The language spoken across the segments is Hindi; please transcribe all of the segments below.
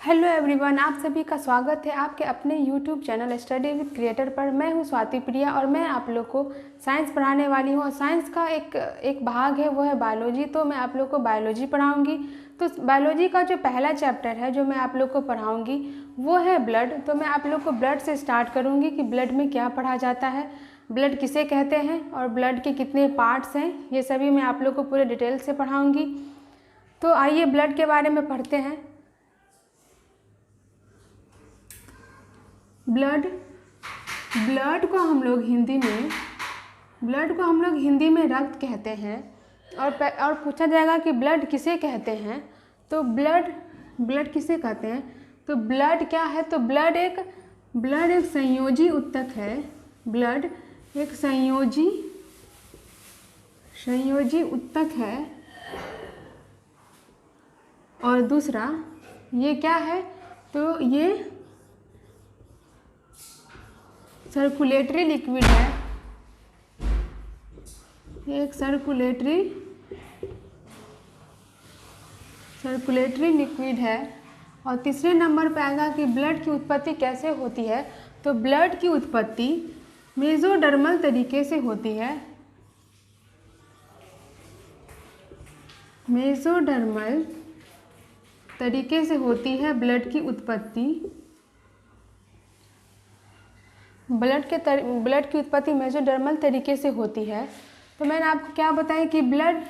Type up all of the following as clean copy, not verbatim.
हेलो एवरीवन, आप सभी का स्वागत है आपके अपने YouTube channel study with creator पर। मैं हूं स्वाति प्रिया और मैं आप लोग को साइंस पढ़ाने वाली हूं। और साइंस का एक भाग है वो है बायोलॉजी। तो मैं आप लोग को बायोलॉजी पढ़ाऊंगी। तो बायोलॉजी का जो पहला चैप्टर है जो मैं आप लोग को पढ़ाऊंगी वो है ब्लड। तो मैं आप लोग को ब्लड से स्टार्ट करूँगी कि ब्लड में क्या पढ़ा जाता है, ब्लड किसे कहते हैं और ब्लड के कितने पार्ट्स हैं, ये सभी मैं आप लोग को पूरे डिटेल से पढ़ाऊँगी। तो आइए ब्लड के बारे में पढ़ते हैं। ब्लड को हम लोग हिंदी में रक्त कहते हैं। और पूछा जाएगा कि ब्लड किसे कहते हैं, तो ब्लड किसे कहते हैं, तो ब्लड क्या है, तो ब्लड एक संयोजी उत्तक है। ब्लड एक संयोजी उत्तक है। और दूसरा ये क्या है, तो ये सर्कुलेटरी लिक्विड है। ये एक सर्कुलेटरी लिक्विड है। और तीसरे नंबर पे आएगा कि ब्लड की उत्पत्ति कैसे होती है, तो ब्लड की उत्पत्ति मेसोडर्मल तरीके से होती है। मेसोडर्मल तरीके से होती है ब्लड की उत्पत्ति। ब्लड की उत्पत्ति मेसोडर्मल तरीके से होती है। तो मैंने आपको क्या बताया कि ब्लड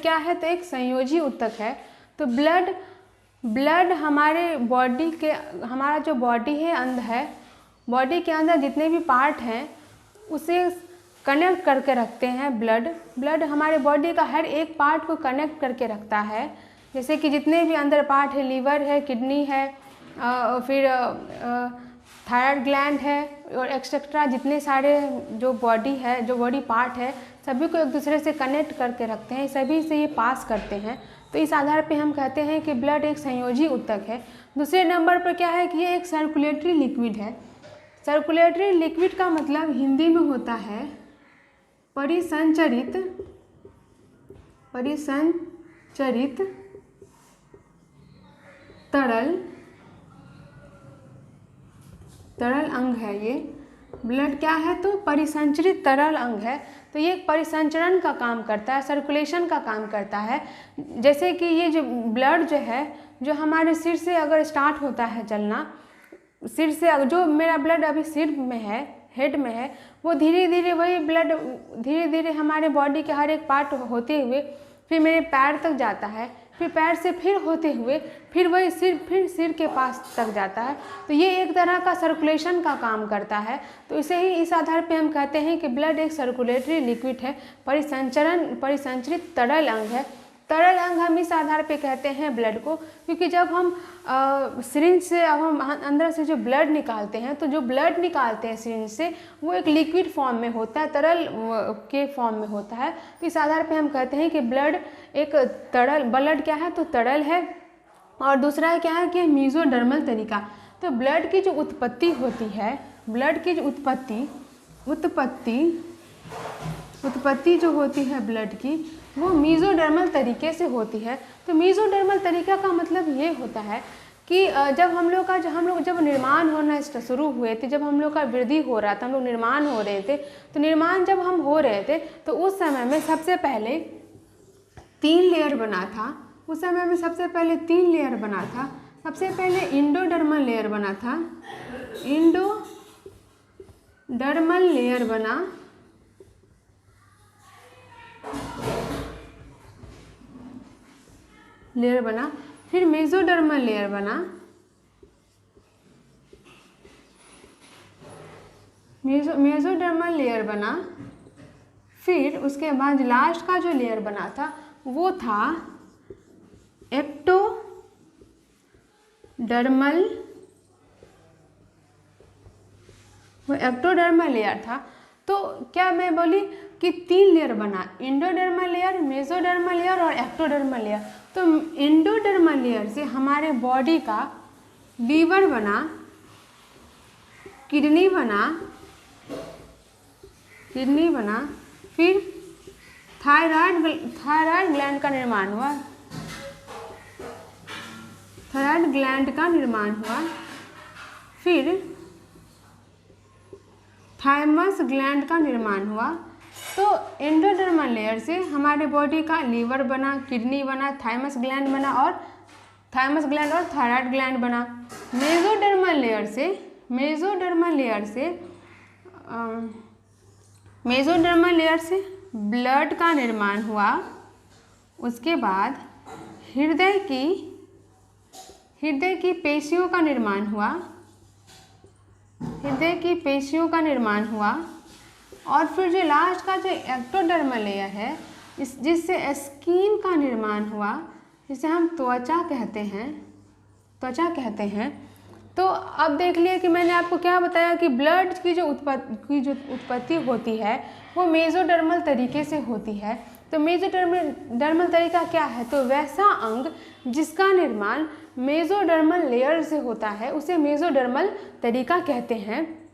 क्या है, तो एक संयोजी उत्तक है। तो ब्लड हमारे बॉडी के, हमारा जो बॉडी है अंदर है, बॉडी के अंदर जितने भी पार्ट हैं उसे कनेक्ट करके रखते हैं। ब्लड हमारे बॉडी का हर एक पार्ट को कनेक्ट करके रखता है। जैसे कि जितने भी अंदर पार्ट है, लीवर है, किडनी है, फिर थायराइड ग्लैंड है और एक्सेट्रा, जितने सारे जो बॉडी पार्ट है सभी को एक दूसरे से कनेक्ट करके रखते हैं, सभी से ये पास करते हैं। तो इस आधार पे हम कहते हैं कि ब्लड एक संयोजी उत्तक है। दूसरे नंबर पर क्या है कि ये एक सर्कुलेटरी लिक्विड है। सर्कुलेटरी लिक्विड का मतलब हिंदी में होता है परिसंचरित तरल अंग है। ये ब्लड क्या है, तो परिसंचरित तरल अंग है। तो ये परिसंचरण का काम करता है, सर्कुलेशन का काम करता है। जैसे कि ये जो ब्लड जो है, जो हमारे सिर से अगर स्टार्ट होता है चलना, सिर से जो मेरा ब्लड अभी सिर में है, हेड में है, वो धीरे धीरे वही ब्लड धीरे धीरे हमारे बॉडी के हर एक पार्ट होते हुए फिर मेरे पैर तक जाता है, फिर पैर से फिर होते हुए फिर वही सिर के पास तक जाता है। तो ये एक तरह का सर्कुलेशन का काम करता है। तो इसे ही इस आधार पे हम कहते हैं कि ब्लड एक सर्कुलेटरी लिक्विड है, परिसंचरित तरल अंग है। तरल अंग हम इस आधार पे कहते हैं ब्लड को, क्योंकि जब हम सिरिंज से अब हम अंदर से जो ब्लड निकालते हैं, तो जो ब्लड निकालते हैं सिरिंज से वो एक लिक्विड फॉर्म में होता है, तरल के फॉर्म में होता है। तो इस आधार पे हम कहते हैं कि ब्लड क्या है, तो तरल है। और दूसरा है क्या है कि मेसोडर्मल तरीका। तो ब्लड की जो उत्पत्ति होती है, ब्लड की जो उत्पत्ति जो होती है ब्लड की, वो मेसोडर्मल तरीके से होती है। तो मेसोडर्मल तरीका का मतलब ये होता है कि जब हम लोग जब निर्माण होना शुरू हुए थे, जब हम लोग का वृद्धि हो रहा था, हम लोग निर्माण हो रहे थे, तो निर्माण जब हम हो रहे थे तो उस समय में सबसे पहले 3 लेयर बना था। उस समय में सबसे पहले 3 लेयर बना था। सबसे पहले इंडोडर्मल लेयर बना था, इंडोडर्मल लेयर बना, फिर मेसोडर्मल लेयर बना, मेसोडर्मल लेयर बना, फिर उसके बाद लास्ट का जो लेयर बना था वो था एक्टोडर्मल लेयर था। तो क्या मैं बोली कि 3 लेयर बना, इंडोडर्मल लेयर, मेसोडर्मल लेयर और एक्टोडर्मल लेयर। तो इंडोडर्मल लेयर से हमारे बॉडी का लीवर बना, किडनी बना, फिर थायराइड ग्लैंड का निर्माण हुआ। थायराइड ग्लैंड का निर्माण हुआ, फिर थाइमस ग्लैंड का निर्माण हुआ। तो एंडोडर्मल लेयर से हमारे बॉडी का लीवर बना, किडनी बना, थाइमस ग्लैंड बना और थायराइड ग्लैंड बना। मेसोडर्मल लेयर से ब्लड का निर्माण हुआ। उसके बाद हृदय की पेशियों का निर्माण हुआ। और फिर जो लास्ट का जो एक्टोडर्मल लेयर है, जिससे स्किन का निर्माण हुआ, जिसे हम त्वचा कहते हैं। तो अब देख लिए कि मैंने आपको क्या बताया कि ब्लड की जो उत्पत्ति होती है वो मेसोडर्मल तरीके से होती है। तो मेसोडर्मल तरीका क्या है? तो वैसा अंग जिसका निर्माण मेसोडर्मल लेयर से होता है उसे मेसोडर्मल तरीका कहते हैं।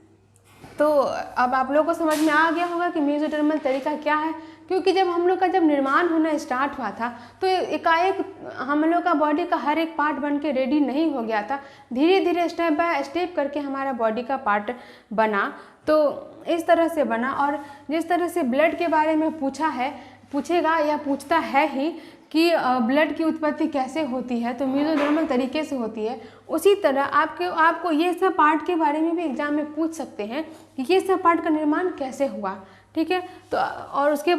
तो अब आप लोगों को समझ में आ गया होगा कि मेसोडर्मल तरीका क्या है, क्योंकि जब हम लोग का निर्माण होना स्टार्ट हुआ था तो एकाएक हम लोग का बॉडी का हर एक पार्ट बन के रेडी नहीं हो गया था। धीरे धीरे स्टेप बाय स्टेप करके हमारा बॉडी का पार्ट बना। तो इस तरह से बना। और जिस तरह से ब्लड के बारे में पूछेगा या पूछता है ही कि ब्लड की उत्पत्ति कैसे होती है, तो मेसोडर्मल तरीके से होती है। उसी तरह आपको ये सब पार्ट के बारे में भी एग्जाम में पूछ सकते हैं कि ये सब पार्ट का निर्माण कैसे हुआ, ठीक है। तो और उसके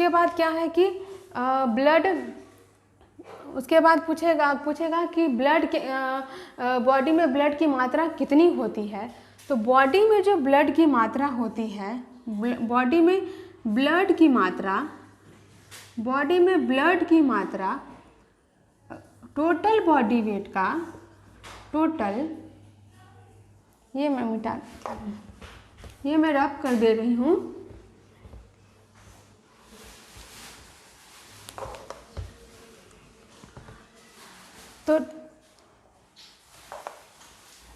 बाद क्या है कि उसके बाद पूछेगा कि बॉडी में ब्लड की मात्रा कितनी होती है। तो बॉडी में जो ब्लड की मात्रा होती है, बॉडी में ब्लड की मात्रा टोटल बॉडी वेट का ये मैं रब कर दे रही हूँ। तो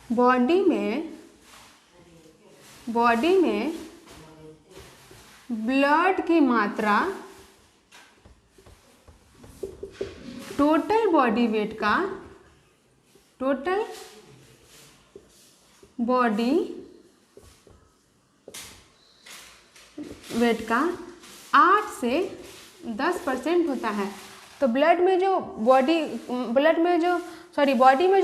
बॉडी में ब्लड की मात्रा टोटल बॉडी वेट का 8 से 10% होता है। तो बॉडी में जो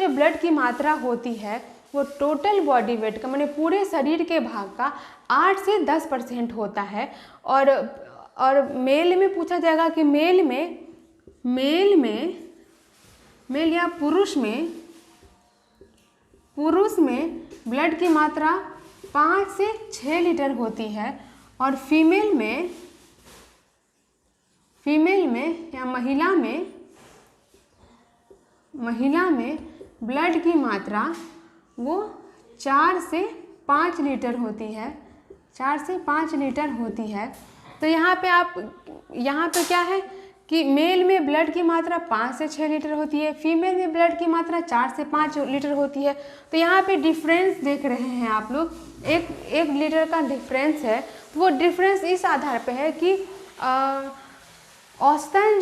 ब्लड की मात्रा होती है वो टोटल बॉडी वेट का, माने पूरे शरीर के भाग का 8 से 10% होता है। और मेल में पूछा जाएगा कि मेल या पुरुष में ब्लड की मात्रा 5 से 6 लीटर होती है। और फीमेल में या महिला में ब्लड की मात्रा वो 4 से 5 लीटर होती है। 4 से 5 लीटर होती है। तो यहाँ पे क्या है कि मेल में ब्लड की मात्रा 5 से 6 लीटर होती है, फीमेल में ब्लड की मात्रा 4 से 5 लीटर होती है। तो यहाँ पे डिफरेंस देख रहे हैं आप लोग, एक लीटर का डिफरेंस है। तो वो डिफरेंस इस आधार पे है कि औसतन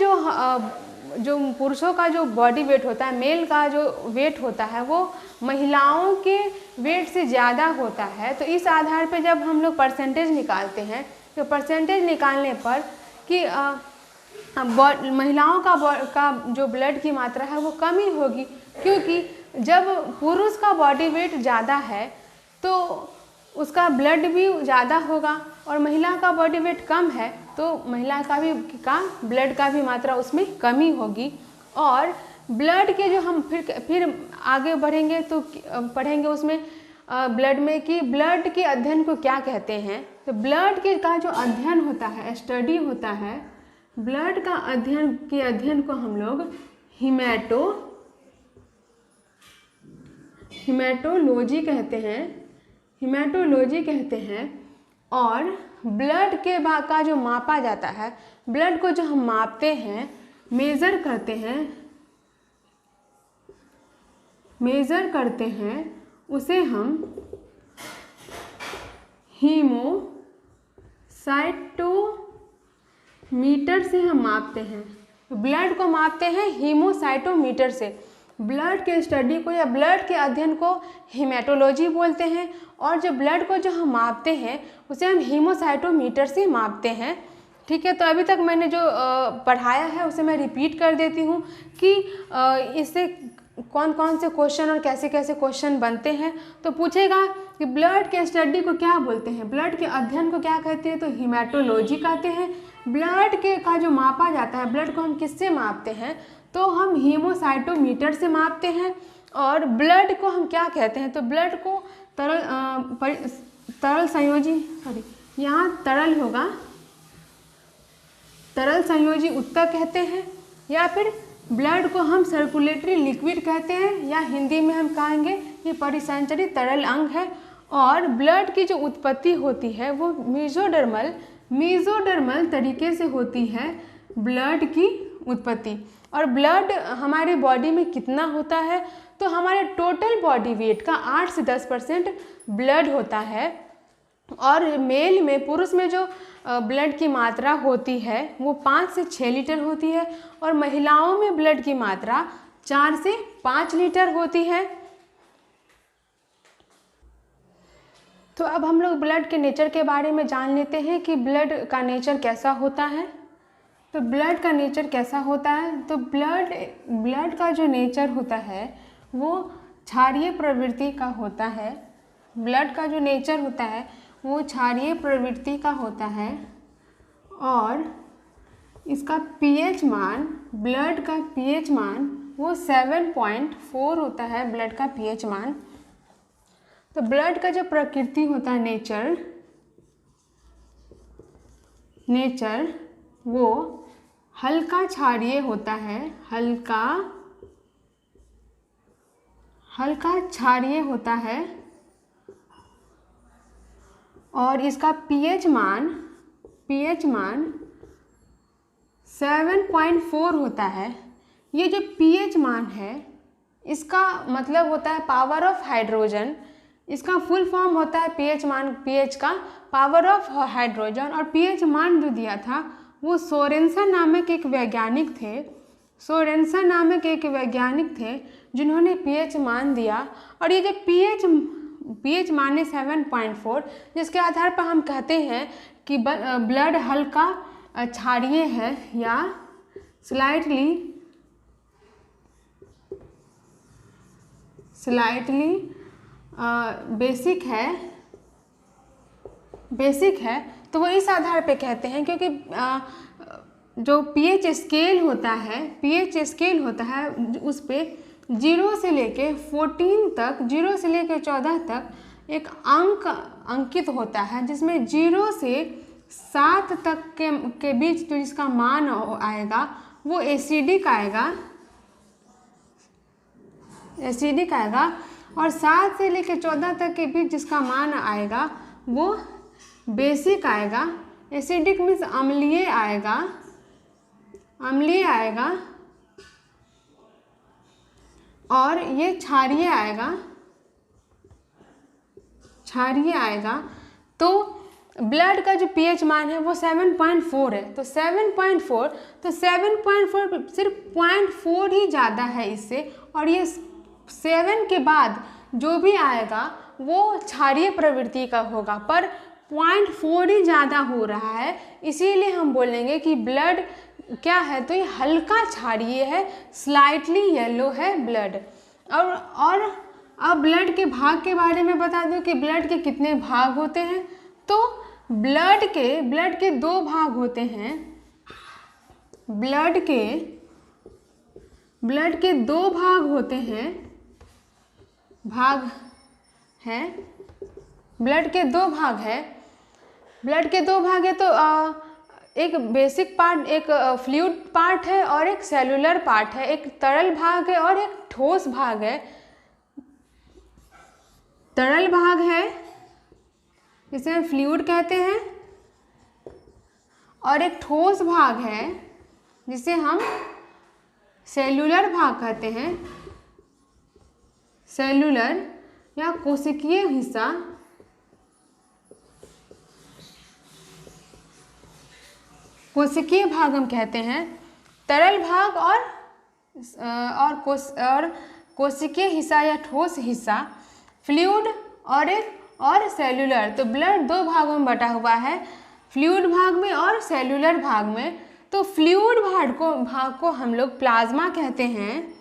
जो पुरुषों का जो बॉडी वेट होता है, मेल का जो वेट होता है वो महिलाओं के वेट से ज़्यादा होता है। तो इस आधार पे जब हम लोग परसेंटेज निकालते हैं तो परसेंटेज निकालने पर कि महिलाओं का जो ब्लड की मात्रा है वो कम ही होगी, क्योंकि जब पुरुष का बॉडी वेट ज़्यादा है तो उसका ब्लड भी ज़्यादा होगा, और महिला का बॉडी वेट कम है तो महिला का ब्लड का भी मात्रा उसमें कमी होगी। और ब्लड के जो हम फिर आगे बढ़ेंगे तो पढ़ेंगे उसमें ब्लड में कि ब्लड के अध्ययन को क्या कहते हैं। तो ब्लड का जो अध्ययन होता है, स्टडी होता है, ब्लड का अध्ययन को हम लोग हिमेटोलॉजी कहते हैं। और ब्लड का जो मापा जाता है, ब्लड को जो हम मापते हैं, मेज़र करते हैं, उसे हम हीमोसाइटोमीटर से हम मापते हैं। ब्लड को मापते हैं हीमोसाइटोमीटर से। ब्लड के स्टडी को या ब्लड के अध्ययन को हेमेटोलॉजी बोलते हैं, और जो ब्लड को जो हम मापते हैं उसे हम हीमोसाइटोमीटर से मापते हैं। ठीक है, तो अभी तक मैंने जो पढ़ाया है उसे मैं रिपीट कर देती हूँ कि इससे कौन कौन से क्वेश्चन और कैसे कैसे क्वेश्चन बनते हैं। तो पूछेगा कि ब्लड के स्टडी को क्या बोलते हैं, ब्लड के अध्ययन को क्या कहते हैं, तो हीमेटोलॉजी कहते हैं। ब्लड के का जो मापा जाता है, ब्लड को हम किससे मापते हैं, तो हम हीमोसाइटोमीटर से मापते हैं। और ब्लड को हम क्या कहते हैं, तो ब्लड को तरल संयोजी यहाँ तरल होगा, तरल संयोजी ऊतक कहते हैं, या फिर ब्लड को हम सर्कुलेटरी लिक्विड कहते हैं, या हिंदी में हम कहेंगे ये परिसंचरित तरल अंग है। और ब्लड की जो उत्पत्ति होती है वो मीजोडर्मल तरीके से होती है ब्लड की उत्पत्ति। और ब्लड हमारे बॉडी में कितना होता है, तो हमारे टोटल बॉडी वेट का 8 से 10% ब्लड होता है। और मेल में, पुरुष में जो ब्लड की मात्रा होती है वो 5 से 6 लीटर होती है, और महिलाओं में ब्लड की मात्रा 4 से 5 लीटर होती है। तो अब हम लोग ब्लड के नेचर के बारे में जान लेते हैं कि ब्लड का नेचर कैसा होता है। तो ब्लड का नेचर कैसा होता है, तो ब्लड का जो नेचर होता है वो क्षारीय प्रवृत्ति का होता है। ब्लड का जो नेचर होता है वो क्षारीय प्रवृत्ति का होता है, और इसका पीएच मान, ब्लड का पीएच मान वो 7.4 होता है, ब्लड का पीएच मान। तो ब्लड का जो प्रकृति होता है, नेचर वो हल्का क्षारीय होता है, हल्का क्षारीय होता है। और इसका पीएच मान 7.4 होता है। ये जो पीएच मान है इसका मतलब होता है पावर ऑफ हाइड्रोजन। इसका फुल फॉर्म होता है पीएच का पावर ऑफ हाइड्रोजन। और पीएच मान जो दिया था वो सोरेनसन नामक एक वैज्ञानिक थे जिन्होंने पीएच मान दिया। और ये जो पीएच मान है 7.4, जिसके आधार पर हम कहते हैं कि ब्लड हल्का क्षारीय है या स्लाइटली बेसिक है। तो वो इस आधार पे कहते हैं क्योंकि जो पीएच स्केल होता है उस पे 0 से लेके 14 तक, 0 से लेके 14 तक एक अंक अंकित होता है, जिसमें 0 से 7 तक के बीच जो जिसका मान आएगा वो एसिडिक आएगा, और 7 से लेके 14 तक के बीच जिसका मान आएगा वो बेसिक आएगा। एसिडिक मीन्स अम्लीय आएगा, और ये क्षारीय आएगा। तो ब्लड का जो पीएच मान है वो 7.4 है। तो 7.4 सिर्फ 0.4 ही ज़्यादा है इससे, और ये 7 के बाद जो भी आएगा वो क्षारीय प्रवृत्ति का होगा, पर 0.4 ही ज़्यादा हो रहा है। इसीलिए हम बोलेंगे कि ब्लड क्या है, तो ये हल्का क्षारीय है, स्लाइटली येलो है ब्लड। और अब ब्लड के भाग के बारे में बता दूं कि ब्लड के कितने भाग होते हैं। तो ब्लड के 2 भाग होते हैं। ब्लड के 2 भाग होते हैं। ब्लड के 2 भाग है। तो एक बेसिक पार्ट, एक फ्लूइड पार्ट है और एक सेलुलर पार्ट है। एक तरल भाग है और एक ठोस भाग है। तरल भाग है जिसे हम फ्लूइड कहते हैं, और एक ठोस भाग है जिसे हम सेलुलर भाग कहते हैं। सेलुलर या कोशिकीय हिस्सा। कोशिकीय भाग हम कहते हैं। तरल भाग और और कोशिकीय हिस्सा या ठोस हिस्सा, फ्लूइड और सेल्यूलर। तो ब्लड दो भागों में बटा हुआ है, फ्लूइड भाग में और सेल्यूलर भाग में। तो फ्लूइड भाग को हम लोग प्लाज्मा कहते हैं,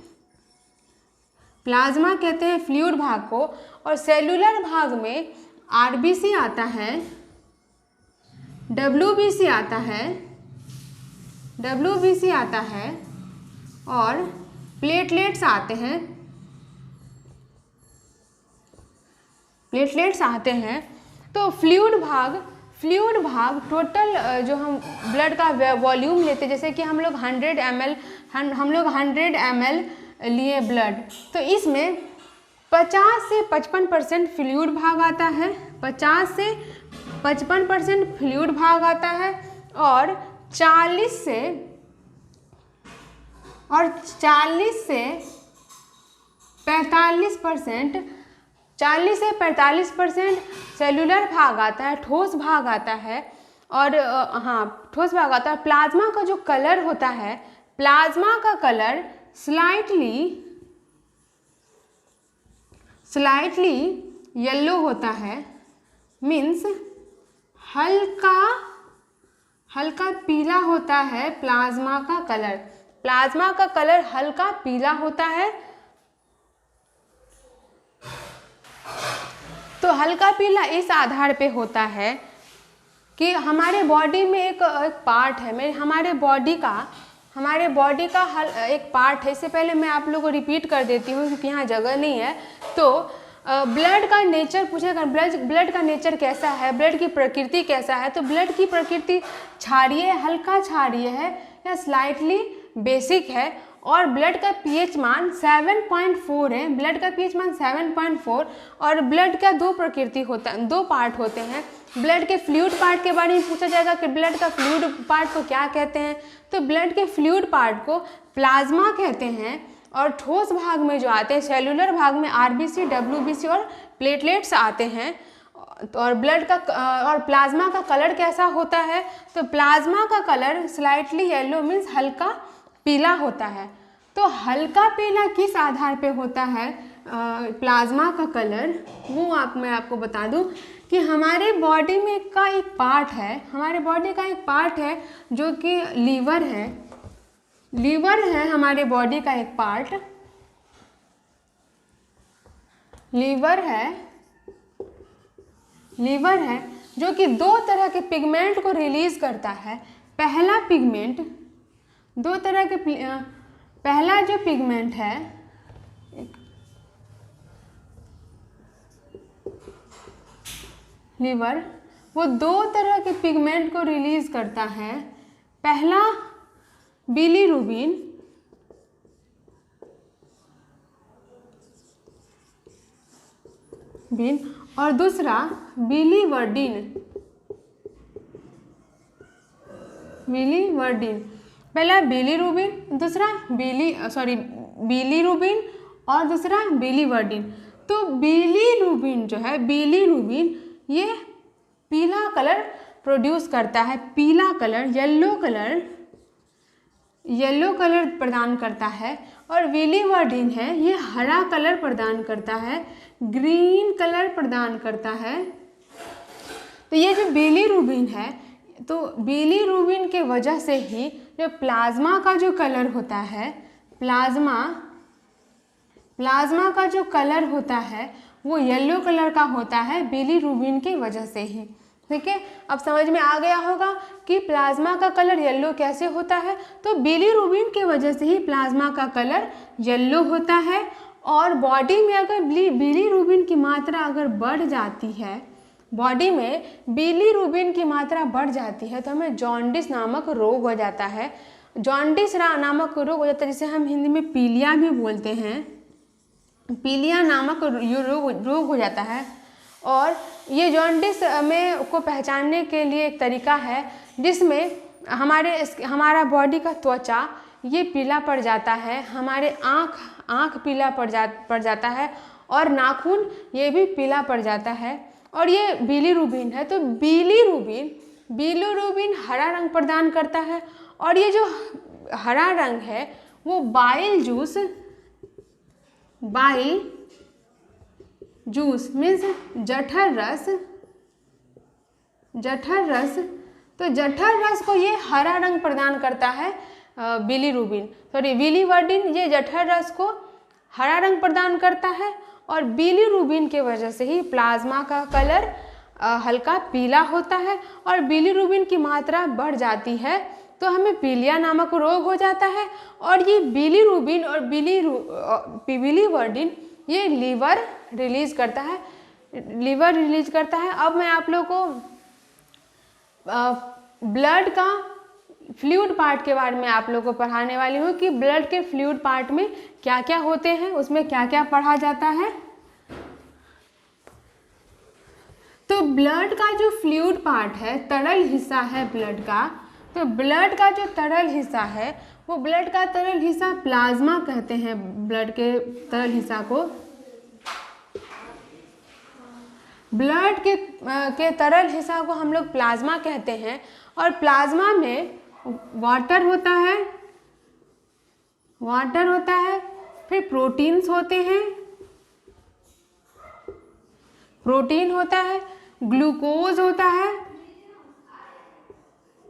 प्लाज्मा कहते हैं फ्लूइड भाग को। और सेल्यूलर भाग में आरबीसी आता है, डब्ल्यूबीसी आता है और प्लेटलेट्स आते हैं। तो फ्लूइड भाग टोटल जो हम ब्लड का वॉल्यूम लेते हैं, जैसे कि हम लोग 100 ml लिए ब्लड, तो इसमें 50 से 55% फ्लूइड भाग आता है, 50 से 55% फ्लूइड भाग आता है और 40 से 45% सेल्यूलर भाग आता है, ठोस भाग आता है। और ठोस भाग आता है। प्लाज्मा का जो कलर होता है, प्लाज्मा का कलर स्लाइटली येलो होता है, मीन्स हल्का पीला होता है प्लाज्मा का कलर हल्का पीला होता है। तो हल्का पीला इस आधार पे होता है कि हमारे बॉडी में एक पार्ट है, हमारे बॉडी का एक पार्ट है। इससे पहले मैं आप लोगों को रिपीट कर देती हूँ क्योंकि यहाँ जगह नहीं है। तो ब्लड का नेचर पूछेगा, ब्लड का नेचर कैसा है, ब्लड की प्रकृति कैसा है। तो ब्लड की प्रकृति क्षारीय, हल्का क्षारीय है या स्लाइटली बेसिक है। और ब्लड का पीएच मान 7.4 है, ब्लड का पीएच मान 7.4। और ब्लड का दो पार्ट होते हैं। ब्लड के फ्लूइड पार्ट के बारे में पूछा जाएगा कि ब्लड का फ्लूइड पार्ट को क्या कहते हैं। तो ब्लड के फ्लूइड पार्ट को प्लाज्मा कहते हैं। और ठोस भाग में जो आते हैं, सेल्यूलर भाग में आरबीसी, डब्ल्यूबीसी और प्लेटलेट्स आते हैं। और और प्लाज्मा का कलर कैसा होता है, तो प्लाज्मा का कलर स्लाइटली येलो, मीन्स हल्का पीला होता है। तो हल्का पीला किस आधार पे होता है प्लाज्मा का कलर, वो मैं आपको बता दूं कि हमारे बॉडी में का एक पार्ट है, हमारे बॉडी का एक पार्ट है जो कि लीवर है हमारे बॉडी का एक पार्ट, लीवर है जो कि दो तरह के पिगमेंट को रिलीज करता है। पहला पिगमेंट, पहला जो पिगमेंट है लीवर, वो दो तरह के पिगमेंट को रिलीज करता है। पहला बिलीरुबिन और दूसरा बिलीवर्डिन। पहला बिलीरुबिन, दूसरा बिलीरुबिन और दूसरा बिलीवर्डिन। तो बिलीरुबिन जो है, ये पीला कलर प्रोड्यूस करता है, पीला कलर, येलो कलर प्रदान करता है। और बिलीवर्डिन है, ये हरा कलर प्रदान करता है, ग्रीन कलर प्रदान करता है। तो ये जो बिलीरुबिन है, तो बिलीरुबिन के वजह से ही जो प्लाज्मा का जो कलर होता है, प्लाज्मा का जो कलर होता है वो येलो कलर का होता है, बिलीरुबिन की वजह से ही। ठीक है, अब समझ में आ गया होगा कि प्लाज्मा का कलर येलो कैसे होता है। तो बिलीरुबिन की वजह से ही प्लाज्मा का कलर येलो होता है। और बॉडी में अगर बिलीरुबिन की मात्रा अगर बढ़ जाती है, बॉडी में बिलीरुबिन की मात्रा बढ़ जाती है तो हमें जॉन्डिस नामक रोग हो जाता है। जॉन्डिस नामक रोग हो जाता है, जिसे हम हिंदी में पीलिया भी बोलते हैं। पीलिया नामक रोग हो जाता है। और ये जॉन्डिस को पहचानने के लिए एक तरीका है जिसमें हमारा बॉडी का त्वचा ये पीला पड़ जाता है, हमारे आँख पीला पड़ जाता है और नाखून ये भी पीला पड़ जाता है। और ये बिलीरुबिन है। तो बिलीरुबिन हरा रंग प्रदान करता है। और ये जो हरा रंग है वो बाइल जूस मीन्स जठर रस। तो जठर रस को ये हरा रंग प्रदान करता है, बिलीवर्डिन ये जठर रस को हरा रंग प्रदान करता है, और बिलीरुबिन के वजह से ही प्लाज्मा का कलर हल्का पीला होता है, और बिलीरुबिन की मात्रा बढ़ जाती है तो हमें पीलिया नामक रोग हो जाता है। और ये बिलीरुबिन और बिलीवर्डिन ये लीवर रिलीज करता है। अब मैं आप लोग को ब्लड का फ्लूइड पार्ट के बारे में आप लोग को पढ़ाने वाली हूँ कि ब्लड के फ्लूइड पार्ट में क्या क्या होते हैं, उसमें क्या क्या पढ़ा जाता है। तो ब्लड का जो फ्लूइड पार्ट है, तरल हिस्सा है ब्लड का, तो ब्लड का जो तरल हिस्सा है वो ब्लड का तरल हिस्सा प्लाज्मा कहते हैं। ब्लड के तरल हिस्सा को ब्लड के तरल हिस्सा को हम लोग प्लाज्मा कहते हैं। और प्लाज्मा में वाटर होता है, फिर प्रोटीन होता है,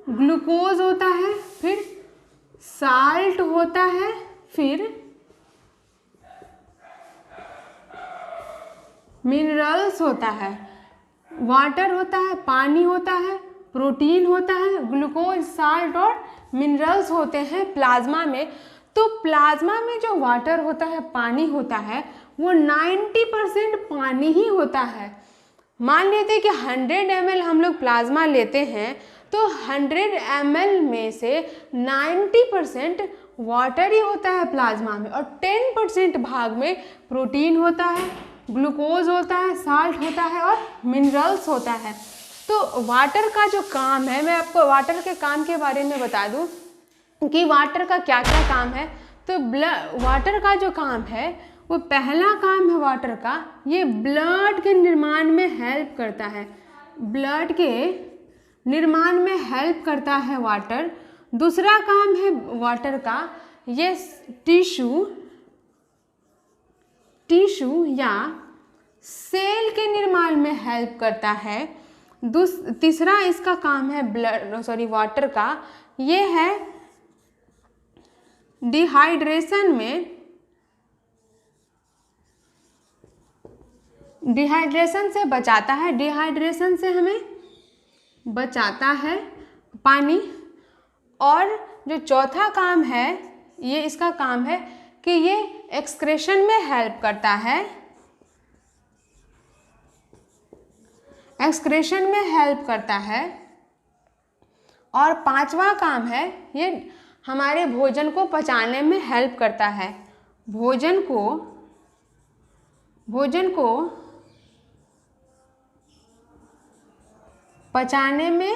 ग्लूकोज होता है, फिर साल्ट होता है, फिर मिनरल्स होता है। वाटर होता है, पानी होता है, प्रोटीन होता है, ग्लूकोज, साल्ट और मिनरल्स होते हैं प्लाज्मा में। तो प्लाज्मा में जो वाटर होता है, पानी होता है, वो 90% पानी ही होता है। मान लेते हैं कि 100 ml हम लोग प्लाज्मा लेते हैं, तो 100 ml में से 90% वाटर ही होता है प्लाज्मा में, और 10% भाग में प्रोटीन होता है, ग्लूकोज होता है, साल्ट होता है और मिनरल्स होता है। तो वाटर का जो काम है, मैं आपको वाटर के काम के बारे में बता दूं कि वाटर का क्या क्या काम है। तो वाटर का जो काम है, वो पहला काम है वाटर का, ये ब्लड के निर्माण में हेल्प करता है। ब्लड के निर्माण में हेल्प करता है वाटर। दूसरा काम है वाटर का, ये टिश्यू या सेल के निर्माण में हेल्प करता है। तीसरा इसका काम है वाटर का, ये है डिहाइड्रेशन से बचाता है। डिहाइड्रेशन से हमें बचाता है पानी। और जो चौथा काम है, ये इसका काम है कि ये एक्सक्रेशन में हेल्प करता है। और पांचवा काम है, ये हमारे भोजन को पचाने में हेल्प करता है। भोजन को पचाने में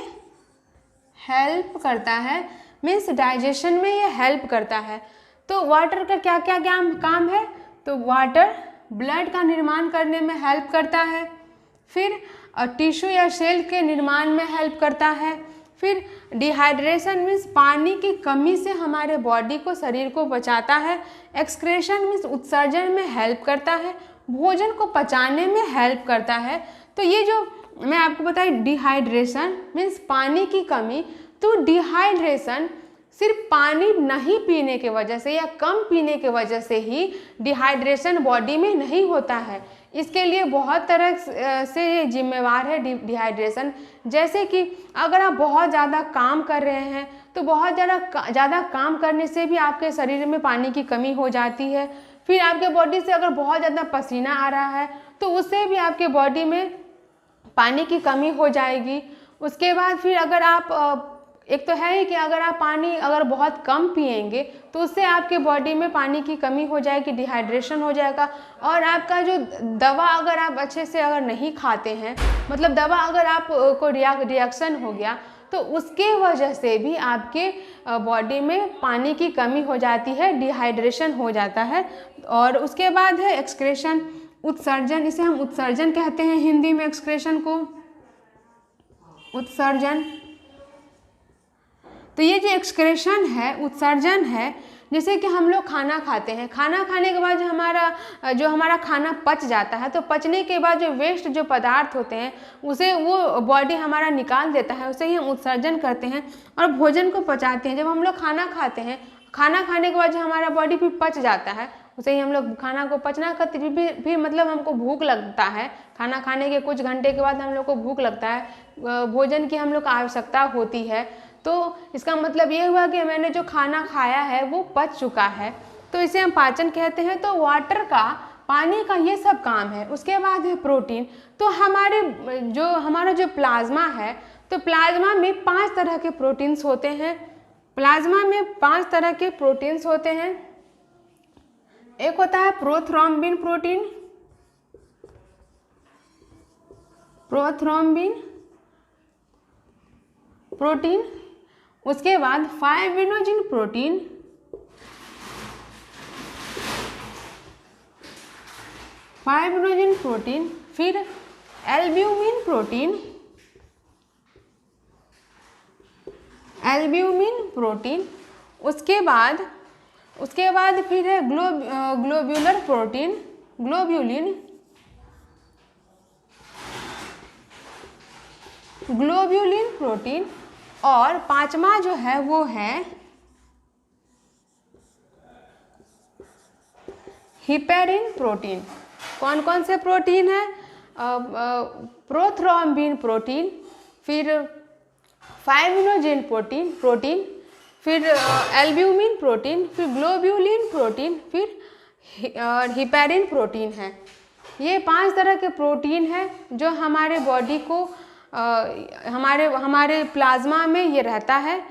हेल्प करता है, मीन्स डाइजेशन में ये हेल्प करता है। तो वाटर का क्या क्या काम है? तो वाटर ब्लड का निर्माण करने में हेल्प करता है, फिर टिश्यू या सेल के निर्माण में हेल्प करता है, फिर डिहाइड्रेशन मीन्स पानी की कमी से हमारे बॉडी को, शरीर को बचाता है, एक्सक्रेशन मीन्स उत्सर्जन में हेल्प करता है, भोजन को पचाने में हेल्प करता है। तो ये जो मैं आपको बताई डिहाइड्रेशन मीन्स पानी की कमी, तो डिहाइड्रेशन सिर्फ पानी नहीं पीने के वजह से या कम पीने के वजह से ही डिहाइड्रेशन बॉडी में नहीं होता है। इसके लिए बहुत तरह से ये जिम्मेवार है डिहाइड्रेशन। जैसे कि अगर आप बहुत ज़्यादा काम कर रहे हैं, तो बहुत ज़्यादा काम करने से भी आपके शरीर में पानी की कमी हो जाती है। फिर आपके बॉडी से अगर बहुत ज़्यादा पसीना आ रहा है, तो उससे भी आपके बॉडी में पानी की कमी हो जाएगी। उसके बाद फिर अगर आप एक तो है ही कि अगर आप पानी बहुत कम पिएंगे, तो उससे आपके बॉडी में पानी की कमी हो जाएगी, डिहाइड्रेशन हो जाएगा। और आपका जो दवा अगर आप अच्छे से नहीं खाते हैं, मतलब दवा अगर आपको रिएक्शन हो गया, तो उसके वजह से भी आपके बॉडी में पानी की कमी हो जाती है, डिहाइड्रेशन हो जाता है। और उसके बाद है एक्सक्रेशन, उत्सर्जन। इसे हम उत्सर्जन कहते हैं हिंदी में, एक्सक्रेशन को उत्सर्जन। तो ये जो एक्सक्रेशन है, उत्सर्जन है, जैसे कि हम लोग खाना खाते हैं, खाना खाने के बाद जो हमारा खाना पच जाता है, तो पचने के बाद जो वेस्ट जो पदार्थ होते हैं उसे वो बॉडी हमारा निकाल देता है, उसे ही हम उत्सर्जन करते हैं और भोजन को पचाते हैं। जब हम लोग खाना खाते हैं, खाना खाने के बाद जो हमारा बॉडी फिर पच जाता है, उसे ही हम लोग खाना को पचना करते फिर मतलब हमको भूख लगता है, खाना खाने के कुछ घंटे के बाद हम लोग को भूख लगता है, भोजन की हम लोग को आवश्यकता होती है। तो इसका मतलब ये हुआ कि मैंने जो खाना खाया है वो पच चुका है, तो इसे हम पाचन कहते हैं। तो वाटर का, पानी का ये सब काम है। उसके बाद है प्रोटीन। तो हमारा जो प्लाज्मा है, तो प्लाज्मा में 5 तरह के प्रोटीन्स होते हैं। प्लाज्मा में 5 तरह के प्रोटीन्स होते हैं। एक होता है प्रोथ्रोम्बिन प्रोटीन, प्रोटीन। उसके बाद फाइब्रिनोजिन प्रोटीन, फिर एल्ब्यूमिन प्रोटीन, उसके बाद फिर है ग्लोब्यूलर प्रोटीन, ग्लोब्यूलिन प्रोटीन, और 5वां जो है वो है हिपेरिन प्रोटीन। कौन कौन से प्रोटीन है? प्रोथ्रोम्बिन प्रोटीन, फिर फाइब्रिनोजिन प्रोटीन, फिर एल्ब्यूमिन प्रोटीन, फिर ग्लोब्यूलिन प्रोटीन, फिर हिपेरिन प्रोटीन है। ये 5 तरह के प्रोटीन है जो हमारे बॉडी को हमारे प्लाज्मा में ये रहता है,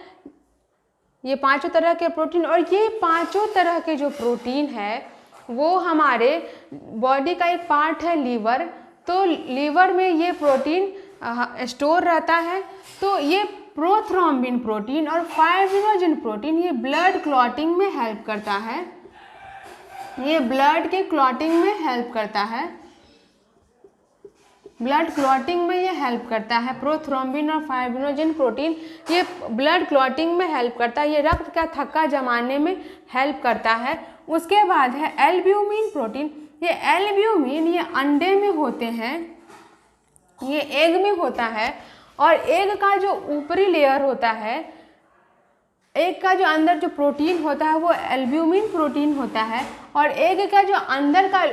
ये 5 तरह के प्रोटीन। और ये 5 तरह के जो प्रोटीन है वो हमारे बॉडी का एक पार्ट है लीवर, तो लीवर में ये प्रोटीन स्टोर रहता है। तो ये प्रोथ्रोम्बिन प्रोटीन और फाइब्रिनोजिन प्रोटीन ये ब्लड क्लॉटिंग में हेल्प करता है, ये ब्लड के क्लॉटिंग में हेल्प करता है, ब्लड क्लॉटिंग में ये हेल्प करता है। प्रोथ्रोम्बिन और फाइब्रिनोजिन प्रोटीन ये ब्लड क्लॉटिंग में हेल्प करता है, ये रक्त का थक्का जमाने में हेल्प करता है। उसके बाद है एल्ब्यूमिन प्रोटीन। ये एल्ब्यूमिन ये अंडे में होते हैं, ये एग में होता है, और एग का जो ऊपरी लेयर होता है, एग का जो अंदर जो प्रोटीन होता है वो एल्ब्यूमिन प्रोटीन होता है, और एग का जो अंदर का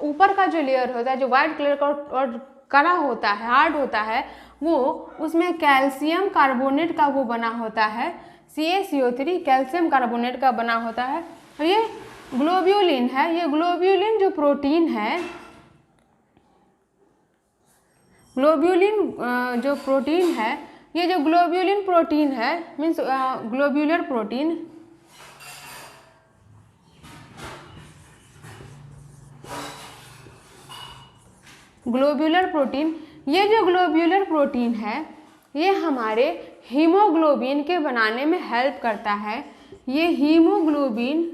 ऊपर का जो लेयर होता है, जो वाइट कलर का और कड़ा होता है, हार्ड होता है, वो उसमें कैल्शियम कार्बोनेट का वो बना होता है, CaCO3 कैल्शियम कार्बोनेट का बना होता है। और ये ग्लोब्यूलिन है, ये ग्लोब्यूलिन जो प्रोटीन है, ग्लोब्यूलिन जो प्रोटीन है, ये जो ग्लोब्यूलिन प्रोटीन है मीन्स ग्लोब्यूलर प्रोटीन, ये जो ग्लोब्यूलर प्रोटीन है ये हमारे हीमोग्लोबिन के बनाने में हेल्प करता है। ये हीमोग्लोबिन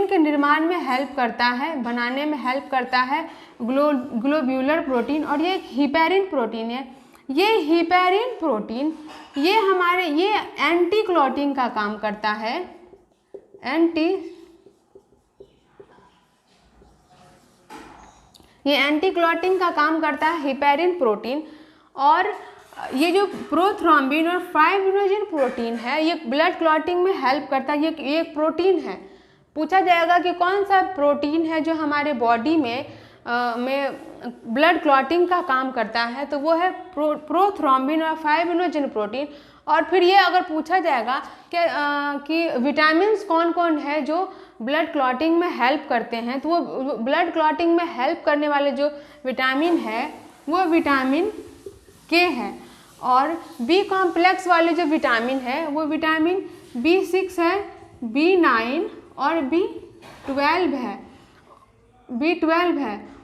के निर्माण में हेल्प करता है, बनाने में हेल्प करता है ग्लोब्यूलर प्रोटीन। और ये हिपेरिन प्रोटीन है, ये हिपेरिन प्रोटीन ये एंटी क्लॉटिंग का काम करता है, एंटी क्लॉटिंग का काम करता है हिपेरिन प्रोटीन। और ये जो प्रोथ्रोम्बिन और फाइब्रिनोजिन प्रोटीन है ये ब्लड क्लॉटिंग में हेल्प करता है। ये एक प्रोटीन है। पूछा जाएगा कि कौन सा प्रोटीन है जो हमारे बॉडी में ब्लड क्लॉटिंग का काम करता है, तो वो है प्रोथ्रोम्बिन और फाइब्रिनोजिन प्रोटीन। और फिर ये अगर पूछा जाएगा कि विटामिन्स कौन कौन है जो ब्लड क्लॉटिंग में हेल्प करते हैं, तो वो ब्लड क्लॉटिंग में हेल्प करने वाले जो विटामिन है वो विटामिन के है। और बी कॉम्प्लेक्स वाले जो विटामिन है वो विटामिन B6 है, B9 और B12 है।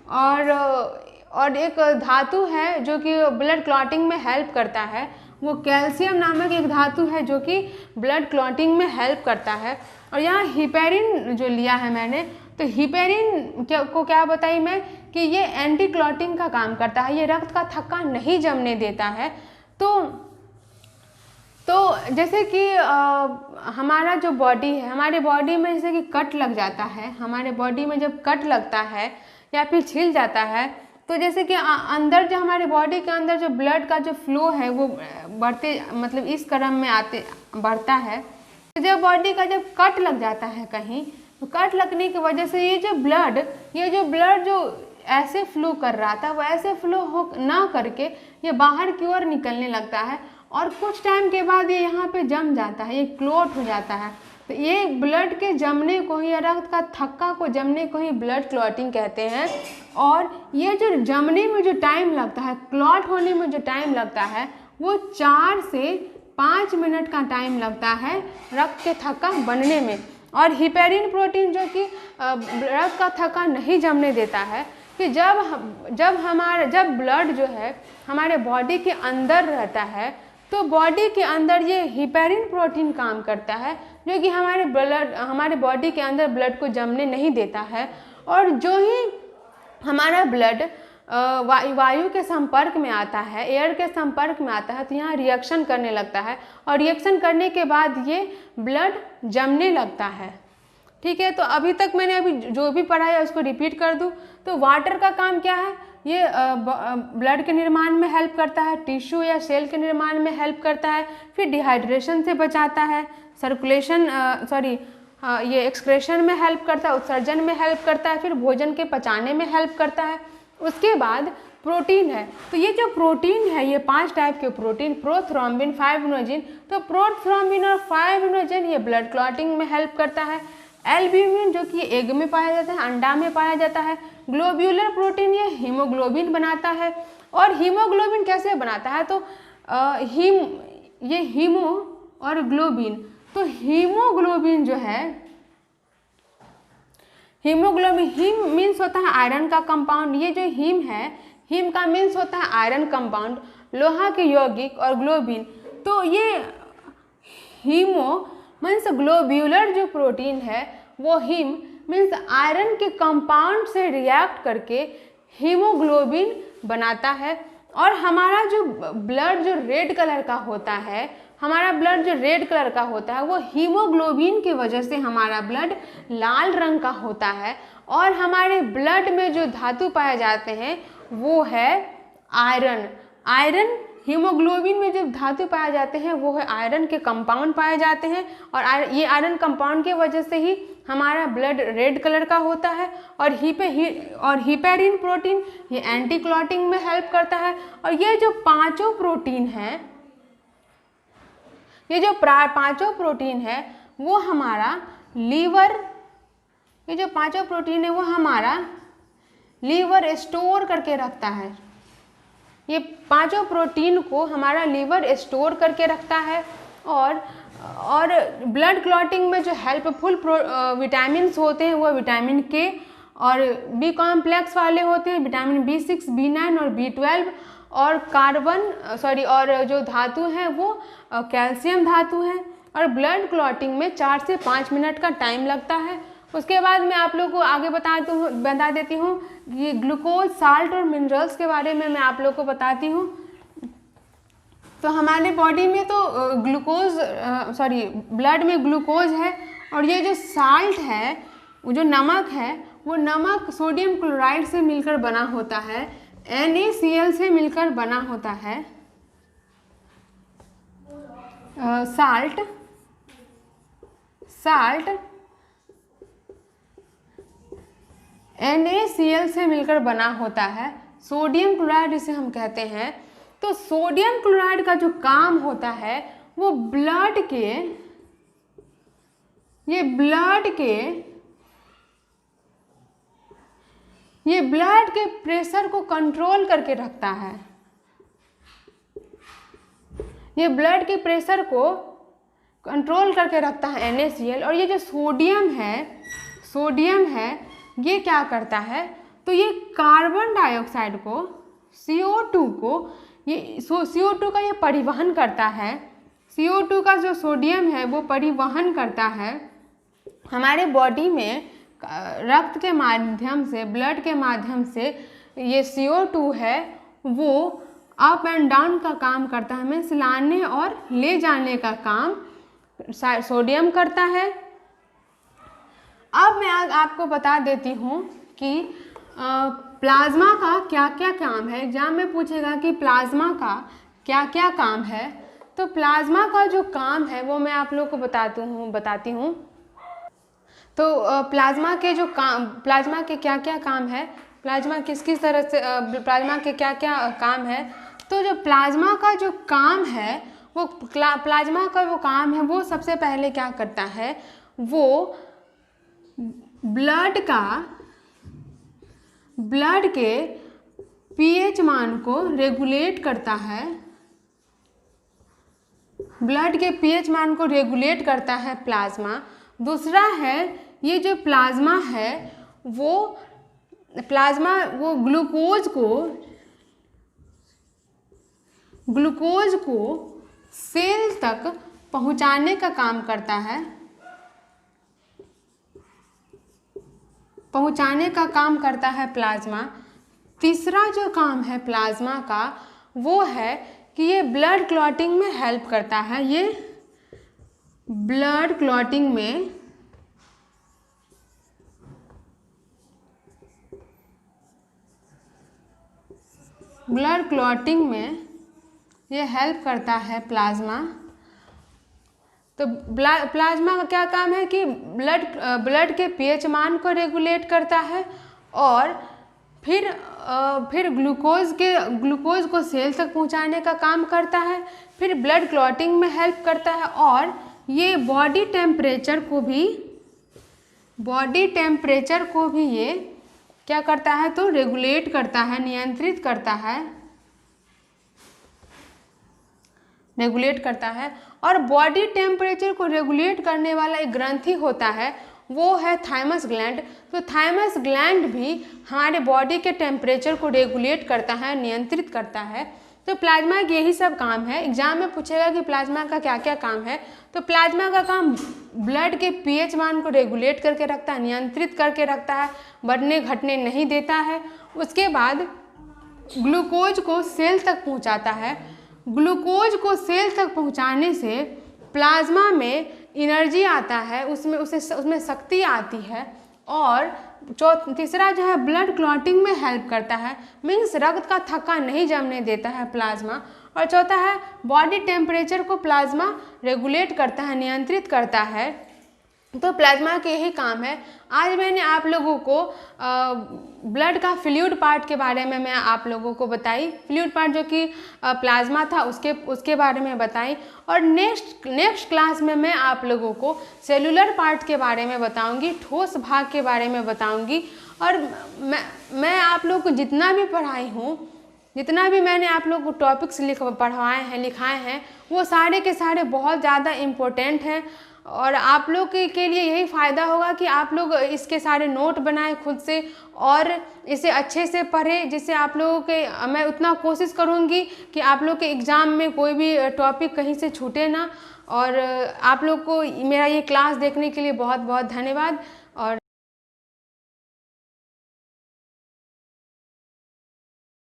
और एक धातु है जो कि ब्लड क्लॉटिंग में हेल्प करता है, वो कैल्शियम नामक एक धातु है जो कि ब्लड क्लॉटिंग में हेल्प करता है। और यहाँ हिपेरिन जो लिया है मैंने, तो हिपेरिन को क्या बताई मैं कि ये एंटी क्लॉटिंग का काम करता है, ये रक्त का थक्का नहीं जमने देता है। तो तो जैसे कि हमारा जो बॉडी है, हमारे बॉडी में जैसे कि कट लग जाता है, हमारे बॉडी में जब कट लगता है या फिर छिल जाता है, तो जैसे कि अंदर जो हमारे बॉडी के अंदर जो ब्लड का जो फ्लो है वो बढ़ते, मतलब इस क्रम में बढ़ता है। तो जब बॉडी का जब कट लग जाता है कहीं, तो कट लगने की वजह से ये जो ब्लड जो ऐसे फ्लो कर रहा था वो ऐसे फ्लो हो ना करके ये बाहर की ओर निकलने लगता है, और कुछ टाइम के बाद ये यहाँ पे जम जाता है, ये क्लॉट हो जाता है। तो ये ब्लड के जमने को ही, या रक्त का थक्का को जमने को ही ब्लड क्लॉटिंग कहते हैं। और ये जो जमने में जो टाइम लगता है, क्लॉट होने में जो टाइम लगता है, वो 4 से 5 मिनट का टाइम लगता है रक्त के थक्का बनने में। और हिपेरिन प्रोटीन जो कि रक्त का थक्का नहीं जमने देता है, कि जब ब्लड जो है हमारे बॉडी के अंदर रहता है, तो बॉडी के अंदर ये हिपेरिन प्रोटीन काम करता है, जो कि हमारे बॉडी के अंदर ब्लड को जमने नहीं देता है। और जो ही हमारा ब्लड वायु के संपर्क में आता है, एयर के संपर्क में आता है, तो यहाँ रिएक्शन करने लगता है, और रिएक्शन करने के बाद ये ब्लड जमने लगता है। ठीक है, तो अभी तक मैंने अभी जो भी पढ़ा है उसको रिपीट कर दूँ। तो वाटर का काम क्या है? ये ब्लड के निर्माण में हेल्प करता है, टिश्यू या सेल के निर्माण में हेल्प करता है, फिर डिहाइड्रेशन से बचाता है, ये एक्सक्रेशन में हेल्प करता है, उत्सर्जन में हेल्प करता है, फिर भोजन के पचाने में हेल्प करता है। उसके बाद प्रोटीन है। तो ये जो प्रोटीन है, ये 5 टाइप के प्रोटीन, प्रोथ्रोम्बिन, 5-इनोजिन। तो प्रोथ्रोम्बिन और 5-इनोजिन ये ब्लड क्लॉटिंग में हेल्प करता है। एल्ब्यूमिन जो कि एग में पाया जाता है, अंडा में पाया जाता है। ग्लोब्यूलर प्रोटीन ये हीमोग्लोबिन बनाता है। और हीमोग्लोबिन कैसे बनाता है? तो हीमो और ग्लोबिन, तो हीमोग्लोबिन जो है, हीमोग्लोबिन, हीम मीन्स होता है आयरन का कंपाउंड। ये जो हीम है, हीम का मीन्स होता है आयरन कंपाउंड, लोहा के यौगिक। और ग्लोबिन, तो ये हीमो मीन्स ग्लोब्यूलर जो प्रोटीन है, वो हीम मीन्स आयरन के कंपाउंड से रिएक्ट करके हीमोग्लोबिन बनाता है। और हमारा जो ब्लड जो रेड कलर का होता है, वो हीमोग्लोबिन की वजह से हमारा ब्लड लाल रंग का होता है। और हमारे ब्लड में जो धातु पाए जाते हैं वो है आयरन। हीमोग्लोबिन में जो धातु पाए जाते हैं वो है आयरन के कंपाउंड पाए जाते हैं, और ये आयरन कंपाउंड की वजह से ही हमारा ब्लड रेड कलर का होता है। और हिपेरिन प्रोटीन ये एंटी क्लॉटिंग में हेल्प करता है। और ये जो पांचों प्रोटीन है, वो हमारा लीवर स्टोर करके रखता है। ये पांचों प्रोटीन को हमारा लीवर स्टोर करके रखता है। और ब्लड क्लॉटिंग में जो हेल्पफुल विटामिन्स होते हैं वो विटामिन के और बी कॉम्प्लेक्स वाले होते हैं, विटामिन B6, B9 और B12। और और जो धातु हैं वो कैल्शियम धातु है। और क्लॉटिंग में 4 से 5 मिनट का टाइम लगता है। उसके बाद मैं आप लोगों को आगे बता देती हूँ कि ग्लूकोज, साल्ट और मिनरल्स के बारे में मैं आप लोगों को बताती हूँ। तो हमारे बॉडी में तो ब्लड में ग्लूकोज है, और ये जो साल्ट है, वो जो नमक है, वो नमक सोडियम क्लोराइड से मिलकर बना होता है, NaCl से मिलकर बना होता है। साल्ट NaCl से मिलकर बना होता है। सोडियम क्लोराइड इसे हम कहते हैं। तो सोडियम क्लोराइड का जो काम होता है वो ब्लड के प्रेशर को कंट्रोल करके रखता है। ये ब्लड के प्रेशर को कंट्रोल करके रखता है NaCl। और ये जो सोडियम है ये क्या करता है? तो ये कार्बन डाइऑक्साइड को, CO2 का ये परिवहन करता है। CO2 का जो सोडियम है वो परिवहन करता है हमारे बॉडी में रक्त के माध्यम से, ब्लड के माध्यम से। ये CO2 है वो अप एंड डाउन का काम करता है, मीन्स लाने और ले जाने का काम सोडियम करता है। अब मैं आपको बता देती हूँ कि प्लाज्मा का क्या क्या काम है। एग्जाम में पूछेगा कि प्लाज्मा का क्या क्या काम है, तो प्लाज्मा का जो काम है वो मैं आप लोग को बताती हूँ। तो प्लाज्मा के जो काम, प्लाज्मा के क्या क्या काम है, प्लाज्मा किस किस तरह से प्लाज्मा के क्या क्या काम है। तो जो प्लाज्मा का जो काम है वो प्लाज्मा का वो काम है, वो सबसे पहले क्या करता है, वो ब्लड के पीएच मान को रेगुलेट करता है। ब्लड के पीएच मान को रेगुलेट करता है प्लाज्मा। दूसरा है, ये जो प्लाज्मा है वो ग्लूकोज को सेल तक पहुंचाने का काम करता है, प्लाज्मा। तीसरा जो काम है प्लाज्मा का वो है कि ये ब्लड क्लॉटिंग में हेल्प करता है। ये ब्लड क्लॉटिंग में ये हेल्प करता है प्लाज्मा। तो प्लाज्मा का क्या काम है कि ब्लड के पीएच मान को रेगुलेट करता है और फिर ग्लूकोज को सेल तक पहुंचाने का काम करता है, फिर ब्लड क्लॉटिंग में हेल्प करता है, और ये बॉडी टेम्परेचर को भी ये क्या करता है, तो रेगुलेट करता है, नियंत्रित करता है। और बॉडी टेम्परेचर को रेगुलेट करने वाला एक ग्रंथि होता है, वो है थाइमस ग्लैंड। तो थाइमस ग्लैंड भी हमारे बॉडी के टेम्परेचर को रेगुलेट करता है, नियंत्रित करता है। तो प्लाज्मा के यही सब काम है। एग्जाम में पूछेगा कि प्लाज्मा का क्या क्या काम है, तो प्लाज्मा का काम ब्लड के पीएच मान को रेगुलेट करके रखता है, नियंत्रित करके रखता है, बढ़ने घटने नहीं देता है। उसके बाद ग्लूकोज को सेल तक पहुंचाता है। ग्लूकोज को सेल तक पहुंचाने से प्लाज्मा में एनर्जी आता है, उसमें शक्ति आती है। और तीसरा जो है ब्लड क्लॉटिंग में हेल्प करता है, मीन्स रक्त का थक्का नहीं जमने देता है प्लाज्मा। और चौथा है बॉडी टेम्परेचर को प्लाज्मा रेगुलेट करता है, नियंत्रित करता है। तो प्लाज्मा के यही काम है। आज मैंने आप लोगों को ब्लड का फ्लूइड पार्ट के बारे में मैं आप लोगों को बताई, फ्लूइड पार्ट जो कि प्लाज्मा था उसके बारे में बताई। और नेक्स्ट क्लास में मैं आप लोगों को सेलुलर पार्ट के बारे में बताऊंगी, ठोस भाग के बारे में बताऊंगी। और मैं आप लोगों को जितना भी पढ़ाई हूँ, जितना भी मैंने आप लोग को टॉपिक्स लिखाए हैं, वो सारे के सारे बहुत ज़्यादा इम्पोर्टेंट हैं। और आप लोग के लिए यही फ़ायदा होगा कि आप लोग इसके सारे नोट बनाएं खुद से और इसे अच्छे से पढ़ें, जिससे आप लोगों के मैं उतना कोशिश करूँगी कि आप लोग के एग्ज़ाम में कोई भी टॉपिक कहीं से छूटे ना। और आप लोग को मेरा ये क्लास देखने के लिए बहुत बहुत धन्यवाद। और